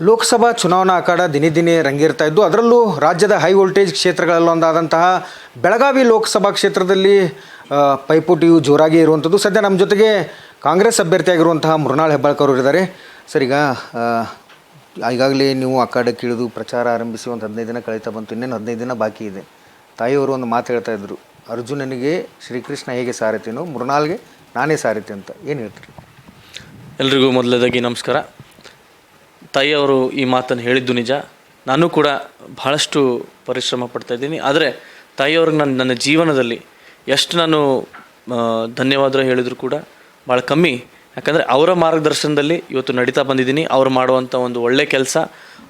ಲೋಕಸಭಾ ಚುನಾವಣಾ ಅಖಾಡ ದಿನೇ ದಿನೇ ರಂಗೇರ್ತಾ ಇದ್ದು, ಅದರಲ್ಲೂ ರಾಜ್ಯದ ಹೈ ವೋಲ್ಟೇಜ್ ಕ್ಷೇತ್ರಗಳಲ್ಲೊಂದಾದಂತಹ ಬೆಳಗಾವಿ ಲೋಕಸಭಾ ಕ್ಷೇತ್ರದಲ್ಲಿ ಪೈಪೋಟಿಯು ಜೋರಾಗಿ ಇರುವಂಥದ್ದು. ಸದ್ಯ ನಮ್ಮ ಜೊತೆಗೆ ಕಾಂಗ್ರೆಸ್ ಅಭ್ಯರ್ಥಿಯಾಗಿರುವಂತಹ ಮೃಣಾಲ್ ಹೆಬ್ಬಾಳ್ಕರ್ ಅವರು ಇದ್ದಾರೆ. ಸರ್, ಈಗಾಗಲೇ ನೀವು ಅಖಾಡಕ್ಕೆ ಇಳಿದು ಪ್ರಚಾರ ಆರಂಭಿಸಿ ಒಂದು 15 ದಿನ ಕಳೀತಾ ಬಂತು, ಇನ್ನೇನು 15 ದಿನ ಬಾಕಿ ಇದೆ. ತಾಯಿಯವರು ಒಂದು ಮಾತು ಹೇಳ್ತಾ ಇದ್ರು, ಅರ್ಜುನನಿಗೆ ಶ್ರೀಕೃಷ್ಣ ಹೇಗೆ ಸಾರಥಿನೋ ಮೃಣಾಲ್ಗೆ ನಾನೇ ಸಾರಥಿ ಅಂತ. ಏನು ಹೇಳ್ತೀರಿ? ಎಲ್ರಿಗೂ ಮೊದಲನೇದಾಗಿ ನಮಸ್ಕಾರ. ತಾಯಿಯವರು ಈ ಮಾತನ್ನು ಹೇಳಿದ್ದು ನಿಜ. ನಾನು ಕೂಡ ಬಹಳಷ್ಟು ಪರಿಶ್ರಮ ಪಡ್ತಾಯಿದ್ದೀನಿ. ಆದರೆ ತಾಯಿಯವ್ರಿಗೆ ನನ್ನ ಜೀವನದಲ್ಲಿ ಎಷ್ಟು ನಾನು ಧನ್ಯವಾದ ಹೇಳಿದ್ರು ಕೂಡ ಭಾಳ ಕಮ್ಮಿ. ಯಾಕಂದರೆ ಅವರ ಮಾರ್ಗದರ್ಶನದಲ್ಲಿ ಇವತ್ತು ನಡೀತಾ ಬಂದಿದ್ದೀನಿ. ಅವರು ಮಾಡುವಂಥ ಒಂದು ಒಳ್ಳೆಯ ಕೆಲಸ,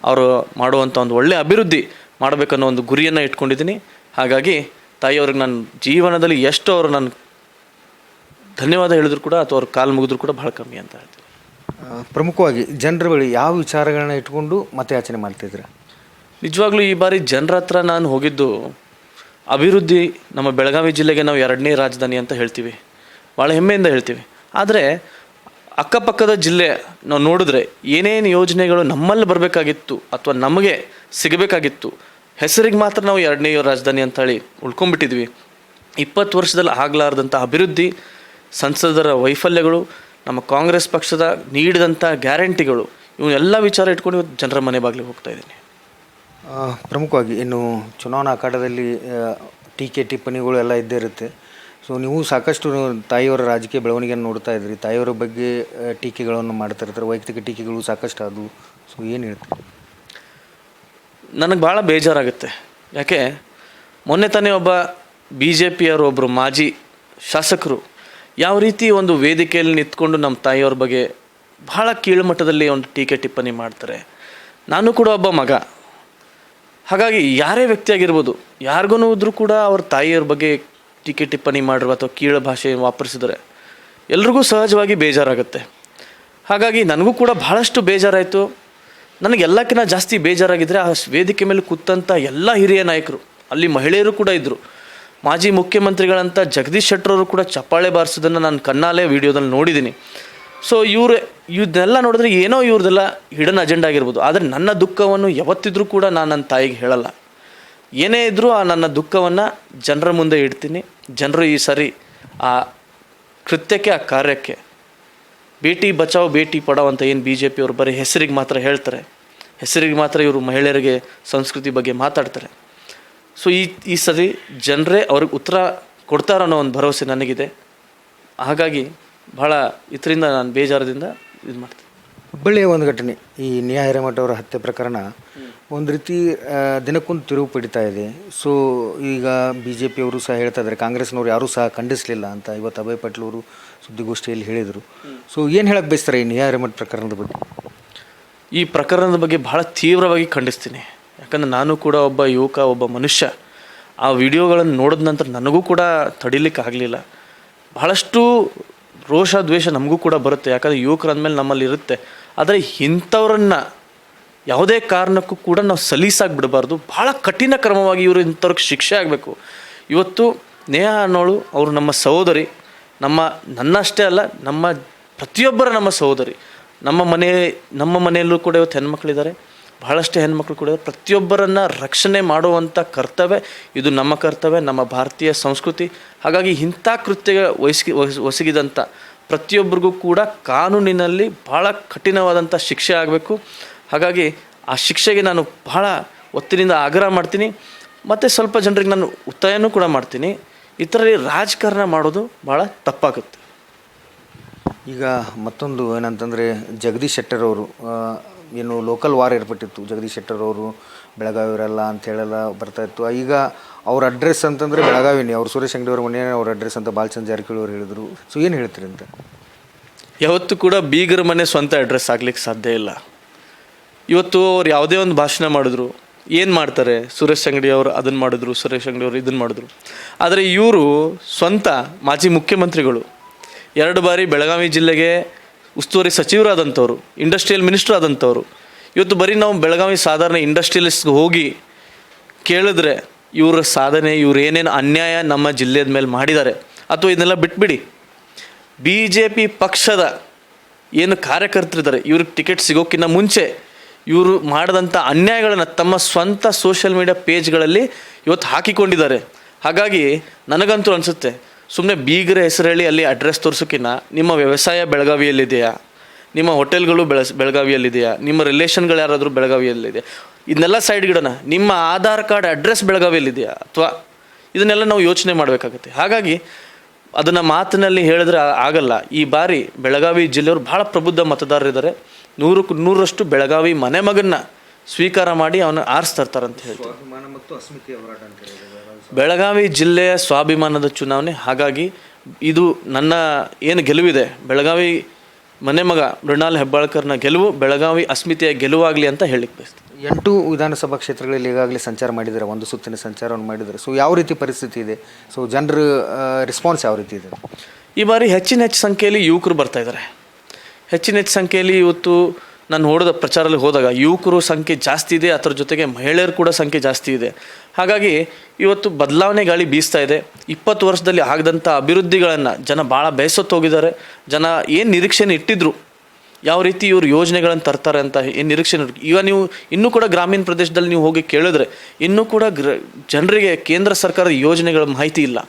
ಅವರು ಮಾಡುವಂಥ ಒಂದು ಒಳ್ಳೆಯ ಅಭಿವೃದ್ಧಿ ಮಾಡಬೇಕನ್ನೋ ಒಂದು ಗುರಿಯನ್ನು ಇಟ್ಕೊಂಡಿದ್ದೀನಿ. ಹಾಗಾಗಿ ತಾಯಿಯವ್ರಿಗೆ ನನ್ನ ಜೀವನದಲ್ಲಿ ಎಷ್ಟು ಅವರು ನನ್ನ ಧನ್ಯವಾದ ಹೇಳಿದ್ರು ಕೂಡ ಅಥವಾ ಅವ್ರ ಕಾಲು ಮುಗಿದ್ರು ಕೂಡ ಭಾಳ ಕಮ್ಮಿ ಅಂತ ಹೇಳ್ತೀನಿ. ಪ್ರಮುಖವಾಗಿ ಜನರ ಬಳಿ ಯಾವ ವಿಚಾರಗಳನ್ನ ಇಟ್ಕೊಂಡು ಮತಯಾಚನೆ ಮಾಡ್ತಿದ್ರೆ? ನಿಜವಾಗ್ಲೂ ಈ ಬಾರಿ ಜನರ ಹತ್ರ ನಾನು ಹೋಗಿದ್ದು ಅಭಿವೃದ್ಧಿ. ನಮ್ಮ ಬೆಳಗಾವಿ ಜಿಲ್ಲೆಗೆ ನಾವು 2ನೇ ರಾಜಧಾನಿ ಅಂತ ಹೇಳ್ತೀವಿ, ಭಾಳ ಹೆಮ್ಮೆಯಿಂದ ಹೇಳ್ತೀವಿ. ಆದರೆ ಅಕ್ಕಪಕ್ಕದ ಜಿಲ್ಲೆ ನಾವು ನೋಡಿದ್ರೆ ಏನೇನು ಯೋಜನೆಗಳು ನಮ್ಮಲ್ಲಿ ಬರಬೇಕಾಗಿತ್ತು ಅಥವಾ ನಮಗೆ ಸಿಗಬೇಕಾಗಿತ್ತು, ಹೆಸರಿಗೆ ಮಾತ್ರ ನಾವು 2ನೇ ರಾಜಧಾನಿ ಅಂತೇಳಿ ಉಳ್ಕೊಂಡ್ಬಿಟ್ಟಿದ್ವಿ. 20 ವರ್ಷದಲ್ಲಿ ಆಗಲಾರ್ದಂಥ ಅಭಿವೃದ್ಧಿ, ಸಂಸದರ ವೈಫಲ್ಯಗಳು, ನಮ್ಮ ಕಾಂಗ್ರೆಸ್ ಪಕ್ಷದ ನೀಡಿದಂಥ ಗ್ಯಾರಂಟಿಗಳು, ಇವನ್ನೆಲ್ಲ ವಿಚಾರ ಇಟ್ಕೊಂಡು ಇವತ್ತು ಜನರ ಮನೆ ಬಾಗಿಲಿಗೆ ಹೋಗ್ತಾ ಇದ್ದೀನಿ. ಪ್ರಮುಖವಾಗಿ ಇನ್ನು ಚುನಾವಣಾ ಅಖಾಡದಲ್ಲಿ ಟೀಕೆ ಟಿಪ್ಪಣಿಗಳು ಎಲ್ಲ ಇದ್ದೇ ಇರುತ್ತೆ. ಸೊ ನೀವು ಸಾಕಷ್ಟು ತಾಯಿಯವರ ರಾಜಕೀಯ ಬೆಳವಣಿಗೆಯನ್ನು ನೋಡ್ತಾ ಇದ್ರಿ. ತಾಯಿಯವರ ಬಗ್ಗೆ ಟೀಕೆಗಳನ್ನು ಮಾಡ್ತಾ ಇರ್ತಾರೆ, ವೈಯಕ್ತಿಕ ಟೀಕೆಗಳು ಸಾಕಷ್ಟು ಅದು. ಸೊ ಏನು ಹೇಳ್ತೀರಿ? ನನಗೆ ಭಾಳ ಬೇಜಾರಾಗುತ್ತೆ. ಯಾಕೆ ಮೊನ್ನೆ ತಾನೇ ಒಬ್ಬ BJP ಒಬ್ಬರು ಮಾಜಿ ಶಾಸಕರು ಯಾವ ರೀತಿ ಒಂದು ವೇದಿಕೆಯಲ್ಲಿ ನಿಂತ್ಕೊಂಡು ನಮ್ಮ ತಾಯಿಯವ್ರ ಬಗ್ಗೆ ಭಾಳ ಕೀಳುಮಟ್ಟದಲ್ಲಿ ಒಂದು ಟೀಕೆ ಟಿಪ್ಪಣಿ ಮಾಡ್ತಾರೆ. ನಾನು ಕೂಡ ಒಬ್ಬ ಮಗ, ಹಾಗಾಗಿ ಯಾರೇ ವ್ಯಕ್ತಿಯಾಗಿರ್ಬೋದು, ಯಾರಿಗೂ ಇದ್ರೂ ಕೂಡ ಅವ್ರ ತಾಯಿಯವ್ರ ಬಗ್ಗೆ ಟೀಕೆ ಟಿಪ್ಪಣಿ ಮಾಡಿರುವ ಅಥವಾ ಕೀಳು ಭಾಷೆ ವಾಪರಿಸಿದರೆ ಎಲ್ರಿಗೂ ಸಹಜವಾಗಿ ಬೇಜಾರಾಗುತ್ತೆ. ಹಾಗಾಗಿ ನನಗೂ ಕೂಡ ಭಾಳಷ್ಟು ಬೇಜಾರಾಯಿತು. ನನಗೆಲ್ಲಕ್ಕಿಂತ ಜಾಸ್ತಿ ಬೇಜಾರಾಗಿದ್ದರೆ ಆ ವೇದಿಕೆ ಮೇಲೆ ಕೂತಂಥ ಎಲ್ಲ ಹಿರಿಯ ನಾಯಕರು, ಅಲ್ಲಿ ಮಹಿಳೆಯರು ಕೂಡ ಇದ್ದರು. ಮಾಜಿ ಮುಖ್ಯಮಂತ್ರಿಗಳಂಥ ಜಗದೀಶ್ ಶೆಟ್ಟರ್ ಅವರು ಕೂಡ ಚಪ್ಪಾಳೆ ಬಾರಿಸೋದನ್ನು ನಾನು ಕಣ್ಣಾಲೇ ವಿಡಿಯೋದಲ್ಲಿ ನೋಡಿದ್ದೀನಿ. ಸೊ ಇದನ್ನೆಲ್ಲ ನೋಡಿದ್ರೆ ಏನೋ ಇವ್ರದ್ದೆಲ್ಲ ಹಿಡನ್ ಅಜೆಂಡಾ ಆಗಿರ್ಬೋದು. ಆದರೆ ನನ್ನ ದುಃಖವನ್ನು ಯಾವತ್ತಿದ್ರೂ ಕೂಡ ನಾನು ನನ್ನ ತಾಯಿಗೆ ಹೇಳಲ್ಲ. ಏನೇ ಇದ್ದರೂ ಆ ನನ್ನ ದುಃಖವನ್ನು ಜನರ ಮುಂದೆ ಇಡ್ತೀನಿ. ಜನರು ಈ ಸರಿ ಆ ಕೃತ್ಯಕ್ಕೆ, ಆ ಕಾರ್ಯಕ್ಕೆ, ಬೇಟಿ ಬಚಾವ್ ಬೇಟಿ ಪಡಾವ್ ಅಂತ ಏನು BJP ಅವರು ಬರೀ ಹೆಸರಿಗೆ ಮಾತ್ರ ಹೇಳ್ತಾರೆ, ಹೆಸರಿಗೆ ಮಾತ್ರ ಇವರು ಮಹಿಳೆಯರಿಗೆ ಸಂಸ್ಕೃತಿ ಬಗ್ಗೆ ಮಾತಾಡ್ತಾರೆ. ಸೊ ಈ ಸರಿ ಜನರೇ ಅವ್ರಿಗೆ ಉತ್ತರ ಕೊಡ್ತಾರನ್ನೋ ಒಂದು ಭರವಸೆ ನನಗಿದೆ. ಹಾಗಾಗಿ ಭಾಳ ಇದರಿಂದ ನಾನು ಬೇಜಾರದಿಂದ ಇದು ಮಾಡ್ತೀನಿ. ಹುಬ್ಬಳ್ಳಿಯ ಒಂದು ಘಟನೆ, ಈ ನೇಹಾ ಹಿರೇಮಠ ಅವರ ಹತ್ಯೆ ಪ್ರಕರಣ ಒಂದು ರೀತಿ ದಿನಕ್ಕೊಂದು ತಿರುವು ಪಡಿತಾ ಇದೆ. ಸೊ ಈಗ BJP ಅವರು ಸಹ ಹೇಳ್ತಾ ಇದ್ದಾರೆ, ಕಾಂಗ್ರೆಸ್ನವ್ರು ಯಾರೂ ಸಹ ಖಂಡಿಸಲಿಲ್ಲ ಅಂತ ಇವತ್ತು ಅಭಯ್ ಪಾಟೀಲ್ ಅವರು ಸುದ್ದಿಗೋಷ್ಠಿಯಲ್ಲಿ ಹೇಳಿದರು. ಸೊ ಏನು ಹೇಳಕ್ಕೆ ಬಯಸ್ತಾರೆ ಈ ನೇಹಾ ಹಿರೇಮಠ ಪ್ರಕರಣದ ಬಗ್ಗೆ? ಈ ಪ್ರಕರಣದ ಬಗ್ಗೆ ಭಾಳ ತೀವ್ರವಾಗಿ ಖಂಡಿಸ್ತೀನಿ. ಯಾಕಂದರೆ ನಾನು ಕೂಡ ಒಬ್ಬ ಯುವಕ, ಒಬ್ಬ ಮನುಷ್ಯ. ಆ ವಿಡಿಯೋಗಳನ್ನು ನೋಡಿದ ನಂತರ ನನಗೂ ಕೂಡ ತಡಿಲಿಕ್ಕೆ ಆಗಲಿಲ್ಲ. ಬಹಳಷ್ಟು ರೋಷ ದ್ವೇಷ ನಮಗೂ ಕೂಡ ಬರುತ್ತೆ. ಯಾಕಂದರೆ ಯುವಕರ ಅಂದಮೇಲೆ ನಮ್ಮಲ್ಲಿ ಇರುತ್ತೆ. ಆದರೆ ಇಂಥವ್ರನ್ನ ಯಾವುದೇ ಕಾರಣಕ್ಕೂ ಕೂಡ ನಾವು ಸಲೀಸಾಗಿ ಬಿಡಬಾರ್ದು. ಭಾಳ ಕಠಿಣ ಕ್ರಮವಾಗಿ ಇಂಥವ್ರಿಗೆ ಶಿಕ್ಷೆ ಆಗಬೇಕು. ಇವತ್ತು ನೇಹಾ ಅನ್ನೋಳು ಅವರು ನಮ್ಮ ಸಹೋದರಿ, ನನ್ನಷ್ಟೇ ಅಲ್ಲ, ನಮ್ಮ ಪ್ರತಿಯೊಬ್ಬರ ನಮ್ಮ ಸಹೋದರಿ. ನಮ್ಮ ಮನೆಯಲ್ಲೂ ಕೂಡ ಇವತ್ತು ಹೆಣ್ಮಕ್ಳಿದ್ದಾರೆ, ಬಹಳಷ್ಟು ಹೆಣ್ಮಕ್ಳು ಕೂಡ. ಪ್ರತಿಯೊಬ್ಬರನ್ನು ರಕ್ಷಣೆ ಮಾಡುವಂಥ ಕರ್ತವ್ಯ ಇದು ನಮ್ಮ ಕರ್ತವ್ಯ, ನಮ್ಮ ಭಾರತೀಯ ಸಂಸ್ಕೃತಿ. ಹಾಗಾಗಿ ಇಂಥ ಕೃತ್ಯ ಒಸಗಿದಂಥ ಪ್ರತಿಯೊಬ್ಬರಿಗೂ ಕೂಡ ಕಾನೂನಿನಲ್ಲಿ ಭಾಳ ಕಠಿಣವಾದಂಥ ಶಿಕ್ಷೆ ಆಗಬೇಕು. ಹಾಗಾಗಿ ಆ ಶಿಕ್ಷೆಗೆ ನಾನು ಬಹಳ ಒತ್ತಿನಿಂದ ಆಗ್ರಹ ಮಾಡ್ತೀನಿ. ಮತ್ತು ಸ್ವಲ್ಪ ಜನರಿಗೆ ನಾನು ಒತ್ತಾಯನೂ ಕೂಡ ಮಾಡ್ತೀನಿ, ಈ ಥರ ರಾಜಕಾರಣ ಮಾಡೋದು ಭಾಳ ತಪ್ಪಾಗುತ್ತೆ. ಈಗ ಮತ್ತೊಂದು ಏನಂತಂದರೆ, ಜಗದೀಶ್ ಶೆಟ್ಟರ್ ಅವರು ಏನು ಲೋಕಲ್ ವಾರ್ ಏರ್ಪಟ್ಟಿತ್ತು. ಜಗದೀಶ್ ಶೆಟ್ಟರ್ ಅವರು ಬೆಳಗಾವಿಯವರೆಲ್ಲ ಅಂಥೇಳೆಲ್ಲ ಬರ್ತಾಯಿತ್ತು. ಈಗ ಅವ್ರ ಅಡ್ರೆಸ್ ಅಂತಂದರೆ ಬೆಳಗಾವಿನೇ, ಅವ್ರು ಸುರೇಶ್ ಅಂಗಡಿ ಅವ್ರ ಮನೆಯೇ ಅವ್ರ ಅಡ್ರೆಸ್ ಅಂತ ಬಾಲಚಂದ್ರ ಜಾರಕಿಹೊಳಿ ಅವರು ಹೇಳಿದರು. ಸೊ ಏನು ಹೇಳ್ತೀರಿ ಅಂತ? ಯಾವತ್ತೂ ಕೂಡ ಬೀಗರ ಮನೆ ಸ್ವಂತ ಅಡ್ರೆಸ್ ಆಗ್ಲಿಕ್ಕೆ ಸಾಧ್ಯ ಇಲ್ಲ. ಇವತ್ತು ಅವ್ರು ಯಾವುದೇ ಒಂದು ಭಾಷಣ ಮಾಡಿದ್ರು ಏನು ಮಾಡ್ತಾರೆ, ಸುರೇಶ್ ಅಂಗಡಿ ಅವರು ಅದನ್ನು ಮಾಡಿದ್ರು, ಸುರೇಶ್ ಅಂಗಡಿ ಅವರು ಇದನ್ನು ಮಾಡಿದ್ರು. ಆದರೆ ಇವರು ಸ್ವಂತ ಮಾಜಿ ಮುಖ್ಯಮಂತ್ರಿಗಳು, 2 ಬಾರಿ ಬೆಳಗಾವಿ ಜಿಲ್ಲೆಗೆ ಉಸ್ತುವಾರಿ ಸಚಿವರಾದಂಥವ್ರು, ಇಂಡಸ್ಟ್ರಿಯಲ್ ಮಿನಿಸ್ಟರ್ ಆದಂಥವ್ರು. ಇವತ್ತು ಬರೀ ನಾವು ಬೆಳಗಾವಿ ಸಾಧಾರಣ ಇಂಡಸ್ಟ್ರಿಯಲಿಸ್ಟ್ಗೆ ಹೋಗಿ ಕೇಳಿದ್ರೆ ಇವರ ಸಾಧನೆ, ಇವ್ರು ಏನೇನು ಅನ್ಯಾಯ ನಮ್ಮ ಜಿಲ್ಲೆಯ ಮೇಲೆ ಮಾಡಿದ್ದಾರೆ, ಅಥವಾ ಇದನ್ನೆಲ್ಲ ಬಿಟ್ಬಿಡಿ, BJP ಪಕ್ಷದ ಏನು ಕಾರ್ಯಕರ್ತರಿದ್ದಾರೆ ಇವ್ರಿಗೆ ಟಿಕೆಟ್ ಸಿಗೋಕ್ಕಿಂತ ಮುಂಚೆ ಇವರು ಮಾಡಿದಂಥ ಅನ್ಯಾಯಗಳನ್ನು ತಮ್ಮ ಸ್ವಂತ ಸೋಷಿಯಲ್ ಮೀಡಿಯಾ ಪೇಜ್ಗಳಲ್ಲಿ ಇವತ್ತು ಹಾಕಿಕೊಂಡಿದ್ದಾರೆ. ಹಾಗಾಗಿ ನನಗಂತೂ ಅನಿಸುತ್ತೆ, ಸುಮ್ಮನೆ ಬೀಗರ ಹೆಸರು ಹೇಳಿ ಅಲ್ಲಿ ಅಡ್ರೆಸ್ ತೋರಿಸೋಕ್ಕಿಂತ ನಿಮ್ಮ ವ್ಯವಸಾಯ ಬೆಳಗಾವಿಯಲ್ಲಿದೆಯಾ, ನಿಮ್ಮ ಹೋಟೆಲ್ಗಳು ಬೆಳಗಾವಿಯಲ್ಲಿದೆಯಾ, ನಿಮ್ಮ ರಿಲೇಷನ್ಗಳು ಯಾರಾದರೂ ಬೆಳಗಾವಿಯಲ್ಲಿದೆಯಾ, ಇದನ್ನೆಲ್ಲ ಸೈಡ್ಗಿಡೋಣ. ನಿಮ್ಮ ಆಧಾರ್ ಕಾರ್ಡ್ ಅಡ್ರೆಸ್ ಬೆಳಗಾವಿಯಲ್ಲಿದೆಯಾ ಅಥವಾ ಇದನ್ನೆಲ್ಲ ನಾವು ಯೋಚನೆ ಮಾಡಬೇಕಾಗುತ್ತೆ. ಹಾಗಾಗಿ ಅದನ್ನು ಮಾತಿನಲ್ಲಿ ಹೇಳಿದ್ರೆ ಆಗಲ್ಲ. ಈ ಬಾರಿ ಬೆಳಗಾವಿ ಜಿಲ್ಲೆಯವರು ಭಾಳ ಪ್ರಬುದ್ಧ ಮತದಾರರಿದ್ದಾರೆ. 100% ಬೆಳಗಾವಿ ಮನೆ ಮಗನ್ನ ಸ್ವೀಕಾರ ಮಾಡಿ ಅವನ್ನ ಆರಿಸ್ತಾರಂತ ಹೇಳ್ತಾರೆ. ಬೆಳಗಾವಿ ಜಿಲ್ಲೆಯ ಸ್ವಾಭಿಮಾನದ ಚುನಾವಣೆ. ಹಾಗಾಗಿ ಇದು ನನ್ನ ಏನು ಗೆಲುವಿದೆ, ಬೆಳಗಾವಿ ಮನೆ ಮಗ ಮೃಣಾಲ್ ಹೆಬ್ಬಾಳ್ಕರ್ನ ಗೆಲುವು ಬೆಳಗಾವಿ ಅಸ್ಮಿತೆಯ ಗೆಲುವಾಗಲಿ ಅಂತ ಹೇಳಿಕ್ಕೆ ಬಯಸ್ತೀನಿ. 8 ವಿಧಾನಸಭಾ ಕ್ಷೇತ್ರಗಳಲ್ಲಿ ಈಗಾಗಲೇ ಸಂಚಾರ ಮಾಡಿದ್ದಾರೆ, ಒಂದು ಸುತ್ತಿನ ಸಂಚಾರವನ್ನು ಮಾಡಿದ್ದಾರೆ. ಸೊ ಯಾವ ರೀತಿ ಪರಿಸ್ಥಿತಿ ಇದೆ? ಸೊ ಜನರ ರೆಸ್ಪಾನ್ಸ್ ಯಾವ ರೀತಿ ಇದೆ? ಈ ಬಾರಿ ಹೆಚ್ಚಿನ ಸಂಖ್ಯೆಯಲ್ಲಿ ಯುವಕರು ಬರ್ತಾ ಇದ್ದಾರೆ. ಹೆಚ್ಚಿನ ಸಂಖ್ಯೆಯಲ್ಲಿ ಇವತ್ತು ನಾನು ನೋಡಿದ ಪ್ರಚಾರದಲ್ಲಿ ಹೋದಾಗ ಯುವಕರು ಸಂಖ್ಯೆ ಜಾಸ್ತಿ ಇದೆ, ಅದರ ಜೊತೆಗೆ ಮಹಿಳೆಯರು ಕೂಡ ಸಂಖ್ಯೆ ಜಾಸ್ತಿ ಇದೆ. ಹಾಗಾಗಿ ಇವತ್ತು ಬದಲಾವಣೆ ಗಾಳಿ ಬೀಸ್ತಾ ಇದೆ. 20 ವರ್ಷದಲ್ಲಿ ಆಗದಂಥ ಅಭಿವೃದ್ಧಿಗಳನ್ನು ಜನ ಭಾಳ ಬೇಸತ್ತು ಹೋಗಿದ್ದಾರೆ. ಜನ ಏನು ನಿರೀಕ್ಷೆನ ಇಟ್ಟಿದ್ರು, ಯಾವ ರೀತಿ ಇವರು ಯೋಜನೆಗಳನ್ನು ತರ್ತಾರೆ ಅಂತ ಏನು ನಿರೀಕ್ಷೆ. ಈಗ ನೀವು ಇನ್ನೂ ಕೂಡ ಗ್ರಾಮೀಣ ಪ್ರದೇಶದಲ್ಲಿ ನೀವು ಹೋಗಿ ಕೇಳಿದ್ರೆ ಇನ್ನೂ ಕೂಡ ಜನರಿಗೆ ಕೇಂದ್ರ ಸರ್ಕಾರದ ಯೋಜನೆಗಳ ಮಾಹಿತಿ ಇಲ್ಲ.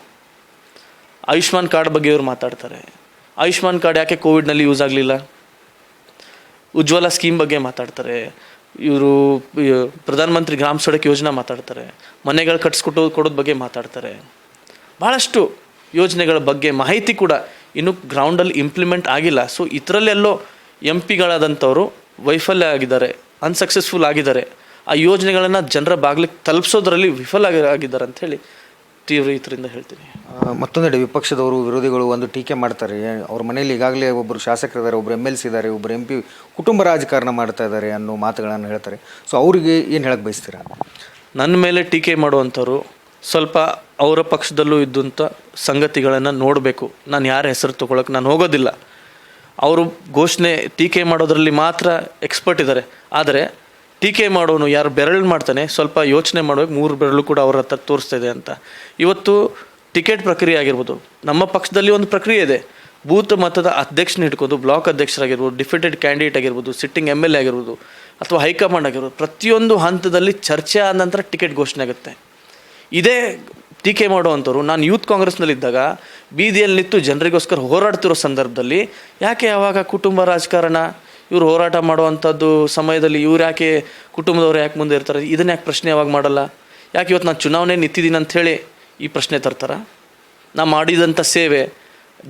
ಆಯುಷ್ಮಾನ್ ಕಾರ್ಡ್ ಬಗ್ಗೆ ಇವರು ಮಾತಾಡ್ತಾರೆ. ಆಯುಷ್ಮಾನ್ ಕಾರ್ಡ್ ಯಾಕೆ ಕೋವಿಡ್ನಲ್ಲಿ ಯೂಸ್ ಆಗಲಿಲ್ಲ? ಉಜ್ವಲ ಸ್ಕೀಮ್ ಬಗ್ಗೆ ಮಾತಾಡ್ತಾರೆ. ಇವರು ಪ್ರಧಾನಮಂತ್ರಿ ಗ್ರಾಮ ಸಡಕ್ ಯೋಜನಾ ಮಾತಾಡ್ತಾರೆ. ಮನೆಗಳು ಕೊಡೋದ್ರ ಬಗ್ಗೆ ಮಾತಾಡ್ತಾರೆ. ಭಾಳಷ್ಟು ಯೋಜನೆಗಳ ಬಗ್ಗೆ ಮಾಹಿತಿ ಕೂಡ ಇನ್ನೂ ಗ್ರೌಂಡಲ್ಲಿ ಇಂಪ್ಲಿಮೆಂಟ್ ಆಗಿಲ್ಲ. ಸೊ ಇದರಲ್ಲೆಲ್ಲೋ MP ಗಳಾದಂಥವರು ವೈಫಲ್ಯ ಆಗಿದ್ದಾರೆ, ಅನ್ಸಕ್ಸಸ್ಫುಲ್ ಆಗಿದ್ದಾರೆ. ಆ ಯೋಜನೆಗಳನ್ನು ಜನರ ಬಾಗಿಲಿಗೆ ತಲುಪಿಸೋದ್ರಲ್ಲಿ ವಿಫಲ ಆಗಿದ್ದಾರೆ ಅಂಥೇಳಿ ತೀವ್ರ ಇದರಿಂದ ಹೇಳ್ತೀನಿ. ಮತ್ತೊಂದೆಡೆ ವಿಪಕ್ಷದವರು, ವಿರೋಧಿಗಳು ಒಂದು ಟೀಕೆ ಮಾಡ್ತಾರೆ. ಅವ್ರ ಮನೆಯಲ್ಲಿ ಈಗಾಗಲೇ ಒಬ್ಬರು ಶಾಸಕರಿದ್ದಾರೆ, ಒಬ್ಬರು MLC ಇದ್ದಾರೆ, ಒಬ್ಬರು MP ಕುಟುಂಬ ರಾಜಕಾರಣ ಮಾಡ್ತಾ ಇದ್ದಾರೆ ಅನ್ನೋ ಮಾತುಗಳನ್ನು ಹೇಳ್ತಾರೆ. ಸೊ ಅವರಿಗೆ ಏನು ಹೇಳಕ್ಕೆ ಬಯಸ್ತೀರಾ? ನನ್ನ ಮೇಲೆ ಟೀಕೆ ಮಾಡುವಂಥವ್ರು ಸ್ವಲ್ಪ ಅವರ ಪಕ್ಷದಲ್ಲೂ ಇದ್ದಂಥ ಸಂಗತಿಗಳನ್ನು ನೋಡಬೇಕು. ನಾನು ಯಾರ ಹೆಸರು ತೊಗೊಳಕ್ಕೆ ನಾನು ಹೋಗೋದಿಲ್ಲ. ಅವರು ಘೋಷಣೆ ಟೀಕೆ ಮಾಡೋದ್ರಲ್ಲಿ ಮಾತ್ರ ಎಕ್ಸ್ಪರ್ಟ್ ಇದ್ದಾರೆ. ಆದರೆ ಟೀಕೆ ಮಾಡೋನು ಯಾರು ಬೆರಳು ಮಾಡ್ತಾನೆ, ಸ್ವಲ್ಪ ಯೋಚನೆ ಮಾಡಬೇಕು. 3 ಬೆರಳು ಕೂಡ ಅವ್ರ ಹತ್ರ ತೋರಿಸ್ತಾ ಇದೆ ಅಂತ. ಇವತ್ತು ಟಿಕೆಟ್ ಪ್ರಕ್ರಿಯೆ ಆಗಿರ್ಬೋದು, ನಮ್ಮ ಪಕ್ಷದಲ್ಲಿ ಒಂದು ಪ್ರಕ್ರಿಯೆ ಇದೆ. ಬೂತ್ ಮತದ ಅಧ್ಯಕ್ಷನ ಹಿಡ್ಕೊಂಡು ಬ್ಲಾಕ್ ಅಧ್ಯಕ್ಷರಾಗಿರ್ಬೋದು, ಡಿಫಿಟೆಡ್ ಕ್ಯಾಂಡಿಡೇಟ್ ಆಗಿರ್ಬೋದು, ಸಿಟ್ಟಿಂಗ್ MLA ಆಗಿರ್ಬೋದು ಅಥವಾ ಹೈಕಮಾಂಡ್ ಆಗಿರ್ಬೋದು, ಪ್ರತಿಯೊಂದು ಹಂತದಲ್ಲಿ ಚರ್ಚೆ ಆದ ನಂತರ ಟಿಕೆಟ್ ಘೋಷಣೆ ಆಗುತ್ತೆ. ಇದೇ ಟೀಕೆ ಮಾಡುವಂಥವ್ರು ನಾನು ಯೂತ್ ಕಾಂಗ್ರೆಸ್ನಲ್ಲಿದ್ದಾಗ ಬೀದಿಯಲ್ಲಿ ನಿಂತು ಜನರಿಗೋಸ್ಕರ ಹೋರಾಡ್ತಿರೋ ಸಂದರ್ಭದಲ್ಲಿ ಯಾಕೆ ಯಾವಾಗ ಕುಟುಂಬ ರಾಜಕಾರಣ, ಇವರು ಹೋರಾಟ ಮಾಡುವಂಥದ್ದು ಸಮಯದಲ್ಲಿ ಇವ್ರು ಯಾಕೆ ಕುಟುಂಬದವ್ರು ಯಾಕೆ ಮುಂದೆ ಇರ್ತಾರೆ, ಇದನ್ನ ಯಾಕೆ ಪ್ರಶ್ನೆ ಯಾವಾಗ ಮಾಡಲ್ಲ? ಯಾಕೆ ಇವತ್ತು ನಾನು ಚುನಾವಣೆ ನಿಂತಿದ್ದೀನಿ ಅಂಥೇಳಿ ಈ ಪ್ರಶ್ನೆ ತರ್ತಾರ? ನಾ ಮಾಡಿದಂಥ ಸೇವೆ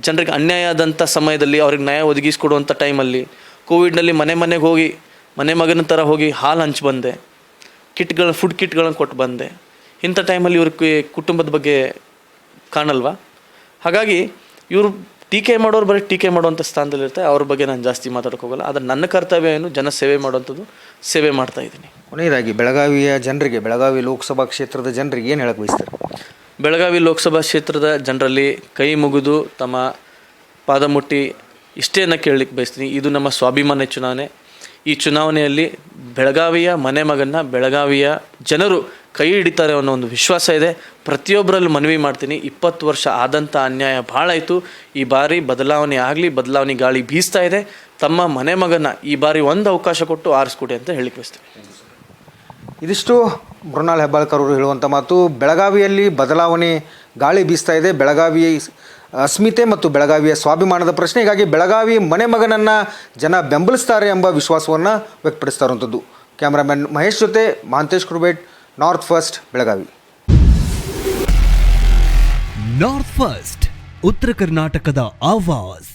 ಜನರಿಗೆ ಅನ್ಯಾಯ ಆದಂಥ ಸಮಯದಲ್ಲಿ ಅವ್ರಿಗೆ ನ್ಯಾಯ ಒದಗಿಸ್ಕೊಡುವಂಥ ಟೈಮಲ್ಲಿ ಕೋವಿಡ್ನಲ್ಲಿ ಮನೆಗೆ ಹೋಗಿ ಮನೆ ಮಗನ ಥರ ಹೋಗಿ ಹಾಲು ಹಂಚಿ ಬಂದೆ, ಫುಡ್ ಕಿಟ್ಗಳನ್ನು ಕೊಟ್ಟು ಬಂದೆ. ಇಂಥ ಟೈಮಲ್ಲಿ ಇವ್ರಿಗೆ ಕುಟುಂಬದ ಬಗ್ಗೆ ಕಾಣಲ್ವಾ? ಹಾಗಾಗಿ ಇವರು ಟೀಕೆ ಮಾಡೋರು ಬರೀ ಟೀಕೆ ಮಾಡುವಂಥ ಸ್ಥಾನದಲ್ಲಿರ್ತಾರೆ. ಅವ್ರ ಬಗ್ಗೆ ನಾನು ಜಾಸ್ತಿ ಮಾತಾಡೋಕೆ ಹೋಗಲ್ಲ. ಆದರೆ ನನ್ನ ಕರ್ತವ್ಯ ಏನು, ಜನ ಸೇವೆ ಮಾಡುವಂಥದ್ದು, ಸೇವೆ ಮಾಡ್ತಾ ಇದ್ದೀನಿ. ಕೊನೆಯದಾಗಿ ಬೆಳಗಾವಿಯ ಜನರಿಗೆ, ಬೆಳಗಾವಿ ಲೋಕಸಭಾ ಕ್ಷೇತ್ರದ ಜನರಿಗೆ ಏನು ಹೇಳಕ್ಕೆ ಬಯಸ್ತಾರೆ? ಬೆಳಗಾವಿ ಲೋಕಸಭಾ ಕ್ಷೇತ್ರದ ಜನರಲ್ಲಿ ಕೈ ಮುಗಿದು ತಮ್ಮ ಪಾದ ಮುಟ್ಟಿ ಇಷ್ಟೇನ ಕೇಳಲಿಕ್ಕೆ ಬಯಸ್ತೀನಿ. ಇದು ನಮ್ಮ ಸ್ವಾಭಿಮಾನ ಚುನಾವಣೆ. ಈ ಚುನಾವಣೆಯಲ್ಲಿ ಬೆಳಗಾವಿಯ ಮನೆ ಮಗನ್ನ ಬೆಳಗಾವಿಯ ಜನರು ಕೈ ಹಿಡಿತಾರೆ ಅನ್ನೋ ಒಂದು ವಿಶ್ವಾಸ ಇದೆ. ಪ್ರತಿಯೊಬ್ಬರಲ್ಲೂ ಮನವಿ ಮಾಡ್ತೀನಿ, 20 ವರ್ಷ ಆದಂಥ ಅನ್ಯಾಯ ಭಾಳ ಆಯಿತು. ಈ ಬಾರಿ ಬದಲಾವಣೆ ಆಗಲಿ, ಬದಲಾವಣೆ ಗಾಳಿ ಬೀಸ್ತಾ ಇದೆ. ತಮ್ಮ ಮನೆ ಮಗನ ಈ ಬಾರಿ ಒಂದು ಅವಕಾಶ ಕೊಟ್ಟು ಆರಿಸ್ಕೊಡಿ ಅಂತ ಹೇಳಿಕ್ಕೆ ಬಯಸ್ತೀನಿ. ಇದಿಷ್ಟು ಮೃಣಾಲ್ ಹೆಬ್ಬಾಳ್ಕರ್ ಅವರು ಹೇಳುವಂಥ ಮಾತು. ಬೆಳಗಾವಿಯಲ್ಲಿ ಬದಲಾವಣೆ ಗಾಳಿ ಬೀಸ್ತಾ ಇದೆ. ಬೆಳಗಾವಿ ಅಸ್ಮಿತೆ ಮತ್ತು ಬೆಳಗಾವಿಯ ಸ್ವಾಭಿಮಾನದ ಪ್ರಶ್ನೆ. ಹೀಗಾಗಿ ಬೆಳಗಾವಿ ಮನೆ ಮಗನನ್ನು ಜನ ಬೆಂಬಲಿಸ್ತಾರೆ ಎಂಬ ವಿಶ್ವಾಸವನ್ನು ವ್ಯಕ್ತಪಡಿಸ್ತಾ ಇರುವಂಥದ್ದು. ಕ್ಯಾಮ್ರಾಮನ್ ಮಹೇಶ್ ಜೊತೆ Mahantesh Kurubet, North First, Belagavi. North First, ಉತ್ತರ ಕರ್ನಾಟಕದ ಆವಾಜ್.